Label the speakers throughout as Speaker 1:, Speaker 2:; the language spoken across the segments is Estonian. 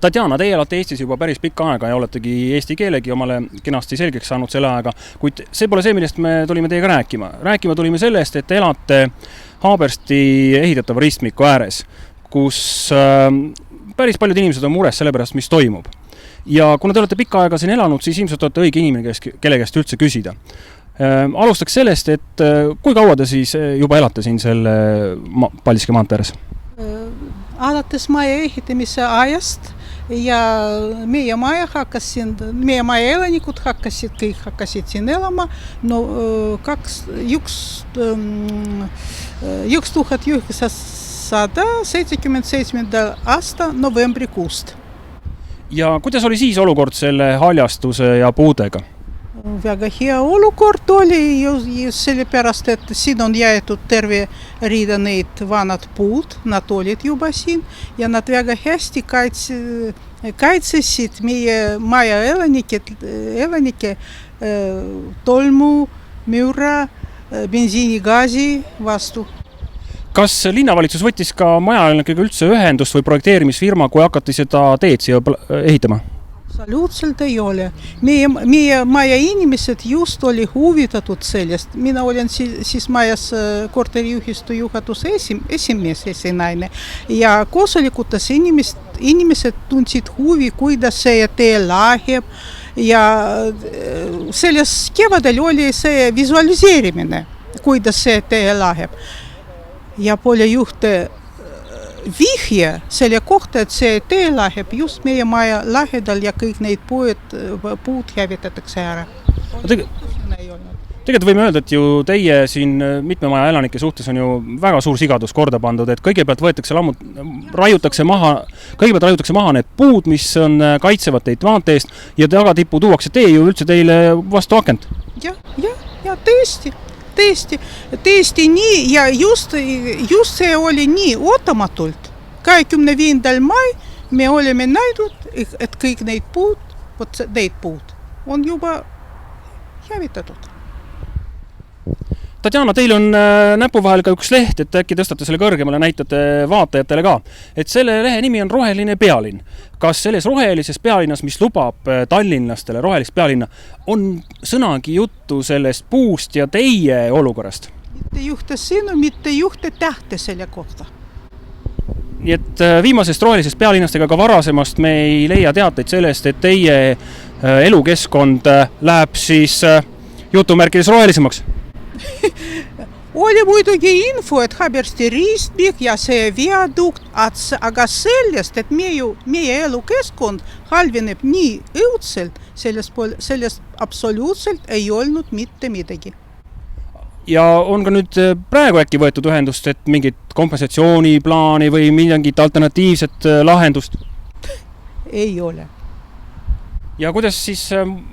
Speaker 1: Tatjana, teie olete Eestis juba päris pikka aega ja oletegi eesti keelegi omale kenasti selgeks saanud selle ajaga, kuid see pole see, millest me tulime teiega rääkima. Rääkima tulime sellest, et te elate Haabersti ehitatava ristmiku ääres, kus päris paljud inimesed on mures selle pärast, mis toimub. Ja kuna te olete pikka aega siin elanud, siis ilmselt olete õige inimene, kelle käest üldse küsida. Alustaks sellest, et kui kaua te siis juba elate siin selle Paldiski maantee ääres?
Speaker 2: Alates maja ehitamise ajast ja meie maja elanikud hakkasid siin elama 1977. aasta novembrikuust.
Speaker 1: Ja kuidas oli siis olukord selle haljastuse ja puudega?
Speaker 2: Väga hea olukord oli just sellepärast, et siin on jäetud terve riida neid vanad puud, nad olid juba siin ja nad väga hästi kaitsesid meie maja elanike tolmu, müra, bensiinigaasi vastu.
Speaker 1: Kas linnavalitsus võttis ka majaelanikega üldse ühendust või projekteerimisfirma, kui hakati seda teed siia ehitama?
Speaker 2: Absoluutselt ei ole. Meie maja inimesed just oli huvitatud sellest. Mina olen siis majas korteriühistu juhatuse esimees esinaine ja koosolekutes inimesed tundsid huvi, kuidas see tee läheb ja selles kevadel oli see visualiseerimine, kuidas see tee läheb. Ja pole juhte vihje selle kohta, et see tee läheb just meie maja lähedal ja kõik neid puud hävitatakse ära.
Speaker 1: Tegelikult võime öelda, et ju teie siin mitme maja elanike suhtes on ju väga suur sigadus korda pandud, et kõigepealt raiutakse maha need puud, mis on kaitsevad teid maanteest ja tagatippu tuuakse tee ju üldse teile vastu akent.
Speaker 2: Ja tõesti nii ja just see oli nii ootamatult. 25. mai me oleme näidud, et kõik neid puud on juba hävitatud.
Speaker 1: Tatjana, teil on näpu vahel ka üks leht, et äkki tõstate selle kõrgemale, näitate vaatajatele ka. Et selle lehe nimi on Roheline pealinn. Kas selles rohelises pealinnas, mis lubab tallinlastele rohelist pealinna, on sõnagi juttu sellest puust ja teie olukorrast?
Speaker 2: Mitte juhte sinu, mitte juhte tähte selle kohta.
Speaker 1: Nii et viimasest rohelisest pealinnast ega ka varasemast me ei leia teateid sellest, et teie elukeskkond läheb siis jutumärkides rohelisemaks?
Speaker 2: Oli muidugi info, et Haabersti ristmik ja see viadukt, aga sellest, et meie elukeskkond halveneb nii õudselt, sellest absoluutselt ei olnud mitte midagi.
Speaker 1: Ja on ka nüüd praegu äkki võetud ühendust, et mingit kompensatsiooniplaani või mingit alternatiivset lahendust?
Speaker 2: Ei ole.
Speaker 1: Ja kuidas siis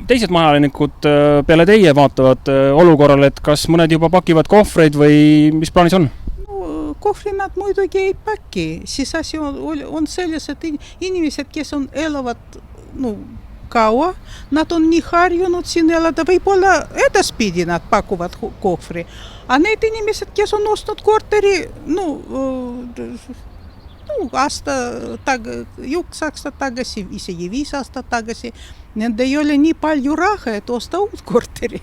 Speaker 1: teised majaelanikud peale teie vaatavad olukorrale, et kas mõned juba pakivad kohvreid või mis plaanis on?
Speaker 2: Kohvri nad muidugi ei paki. Siis asi on selles, et inimesed, kes elavad kaua, nad on nii harjunud siin elada, võib-olla edaspidi nad pakuvad kohvri. Aga need inimesed, kes on ostnud korteri, üks aasta tagasi, isegi 5 aastat tagasi, nende ei ole nii palju raha, et osta uut korteri.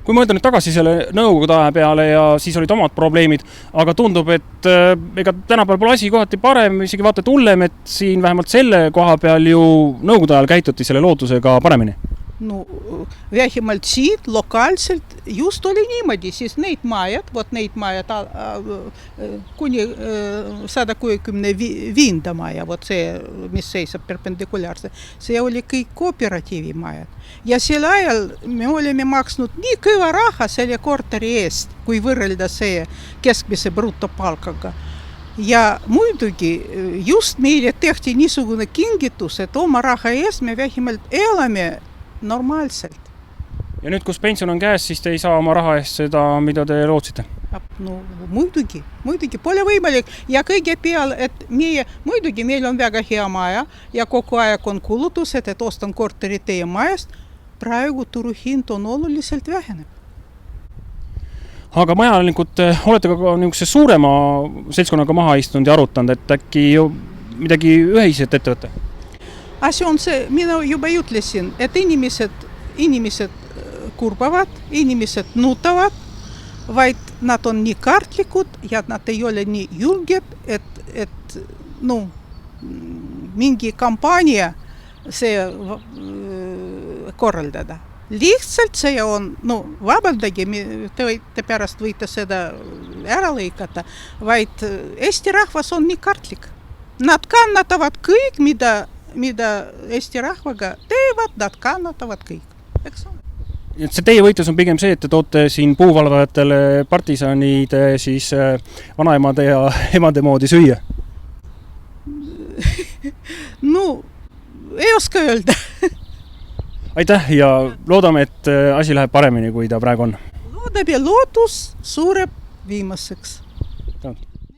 Speaker 1: Kui mõelda nüüd tagasi selle nõukogude aja peale ja siis olid omad probleemid, aga tundub, et ega tänapäeval pole asi kohati parem, isegi vaata hullem, et siin vähemalt selle koha peal ju nõukogude ajal käituti selle lootusega paremini.
Speaker 2: Vähemalt siit lokaalselt just oli niimoodi, siis neid majad kuni 165 maja, see, mis seisab perpendikulaarse, see oli kõik kooperatiivi majad. Ja sel ajal me oleme maksnud nii kõva raha selle korteri eest, kui võrrelda see keskmise brutopalkaga. Ja muidugi just meile tehti niisugune kingitus, et oma raha eest me vähemalt elame normaalselt.
Speaker 1: Ja nüüd, kus pension on käes, siis te ei saa oma raha eest seda, mida te lootsite?
Speaker 2: Muidugi, pole võimalik. Ja kõige peal, et meil on väga hea maja ja kogu aeg on kulutused, et ostan korteri teie majast. Praegu turuhind on oluliselt väheneb.
Speaker 1: Aga majaelanikud, olete ka niisuguse suurema seltskonnaga maha istunud ja arutanud, et äkki midagi ühiselt ette võtta?
Speaker 2: Asi on see, mina juba ütlesin, et inimesed kurbavad, inimesed nutavad, vaid nad on nii kartlikud ja nad ei ole nii julged, et mingi kampaania see korraldada. Lihtsalt see on, vabandage, te pärast võite seda ära lõikata, vaid Eesti rahvas on nii kartlik. Nad kannatavad kõik, mida Eesti rahvaga teevad, nad kannatavad kõik, eks ole.
Speaker 1: Et see teie võitlus on pigem see, et te toote siin puuvalvajatele partisanide siis vanaemade ja emade moodi süüa?
Speaker 2: Ei oska öelda.
Speaker 1: Aitäh ja loodame, et asi läheb paremini, kui ta praegu on.
Speaker 2: Loodab ja lootus suureb viimaseks.
Speaker 1: Tänud.